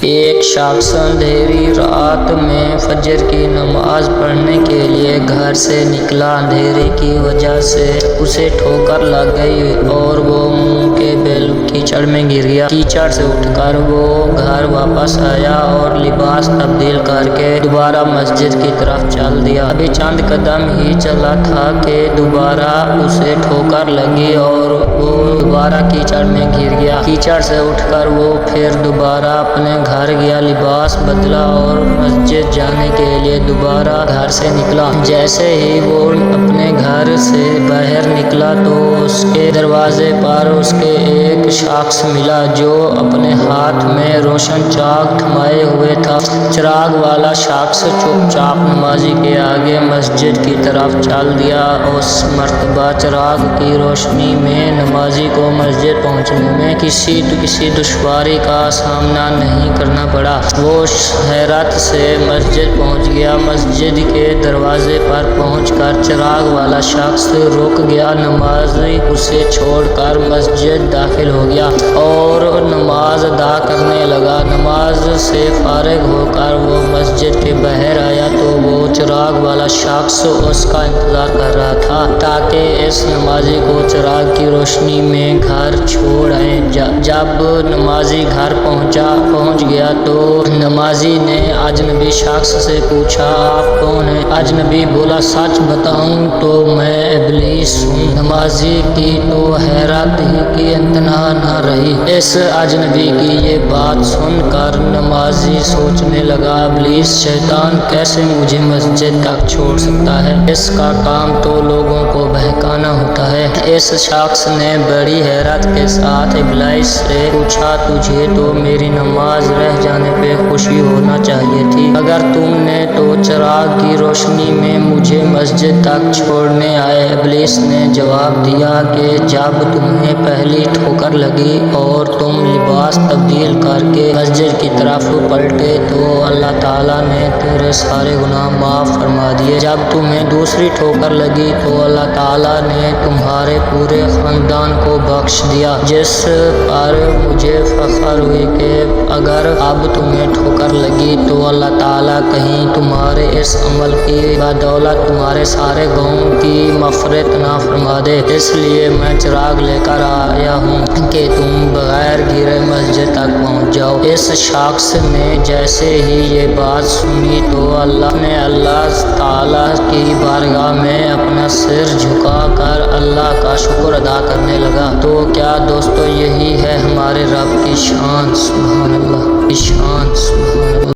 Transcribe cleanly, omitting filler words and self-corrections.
ایک شخص اندھیری رات میں فجر کی نماز پڑھنے کے لیے گھر سے نکلا۔ اندھیرے کی وجہ سے اسے ٹھوکر لگ گئی اور وہ منہ کے بل کیچڑ میں گر گیا۔ کیچڑ سے اٹھ کر وہ گھر واپس آیا اور لباس تبدیل کر کے دوبارہ مسجد کی طرف چل دیا۔ ابھی چند قدم ہی چلا تھا کہ دوبارہ اسے ٹھوکر لگی اور وہ دوبارہ کیچڑ میں گر گیا۔ کیچڑ سے اٹھ کر وہ پھر دوبارہ اپنے گھر گیا، لباس بدلا اور مسجد جانے کے لیے دوبارہ گھر سے نکلا۔ جیسے ہی وہ اپنے گھر سے باہر نکلا تو اس کے دروازے پر اس کے ایک شخص ملا جو اپنے ہاتھ میں روشن چراغ تھمائے ہوئے تھا۔ چراغ والا شخص چپ چاپ نمازی کے آگے مسجد کی طرف چل دیا۔ اس مرتبہ چراغ کی روشنی میں نمازی کو مسجد پہنچنے میں کسی دشواری کا سامنا نہیں کرنا پڑا۔ وہ حیرت سے مسجد پہنچ گیا۔ مسجد کے دروازے پر پہنچ کر چراغ والا شخص رک گیا۔ نمازی اسے چھوڑ کر مسجد داخل ہو گیا اور نماز ادا کرنے لگا۔ نماز سے فارغ ہو کر وہ مسجد کے باہر آیا تو وہ چراغ والا شخص اس کا انتظار کر رہا تھا تاکہ اس نمازی کو چراغ کی روشنی میں گھر چھوڑ آئے۔ جب نمازی گھر پہنچ گیا تو نمازی نے اجنبی شخص سے پوچھا، آپ کون ہیں؟ اجنبی بولا، سچ بتاؤں تو میں ابلیس ہوں۔ نمازی کی تو حیرت ہی کی انتہا نہ رہی۔ اس اجنبی کی یہ بات سن کر نمازی سوچنے لگا، ابلیس شیطان کیسے مجھے مسجد تک چھوڑ سکتا ہے؟ اس کا کام تو لوگوں کو بہکانا ہوتا ہے۔ اس شخص نے بڑی حیرت کے ساتھ ابلیس سے پوچھا، تجھے تو میری نماز رہ جانے پہ خوشی ہونا چاہیے تھی، مگر تم نے تو چراغ کی روشنی میں مجھے مسجد تک چھوڑنے آئے۔ ابلیس نے جواب دیا کہ جب تمہیں پہلی ٹھوکر لگی اور تم لباس تبدیل کر کے مسجد کی طرف پلٹے تو اللہ تعالیٰ نے تیرے سارے گناہ معاف فرما دیے۔ جب تمہیں دوسری ٹھوکر لگی تو اللہ تعالیٰ نے تمہارے پورے خاندان کو بخش دیا، جس پر مجھے فخر ہوئی کہ اگر اب تمہیں ٹھوکر لگی تو اللہ تعالیٰ کہیں تمہارے اس عمل کی بدولت تمہارے سارے گناہوں کی مغفرت نہ فرما دے۔ اس لیے میں چراغ لے کر آیا ہوں کہ تم بغیر گرے مسجد تک پہنچ جاؤ۔ اس شخص نے جیسے ہی یہ بات سنی تو اللہ تعالیٰ کی بارگاہ میں اپنا سر جھکا کر اللہ کا شکر ادا کرنے لگا۔ تو کیا دوستو یہی ہے ہمارے رب کی شان؟ سبحان اللہ کی شان۔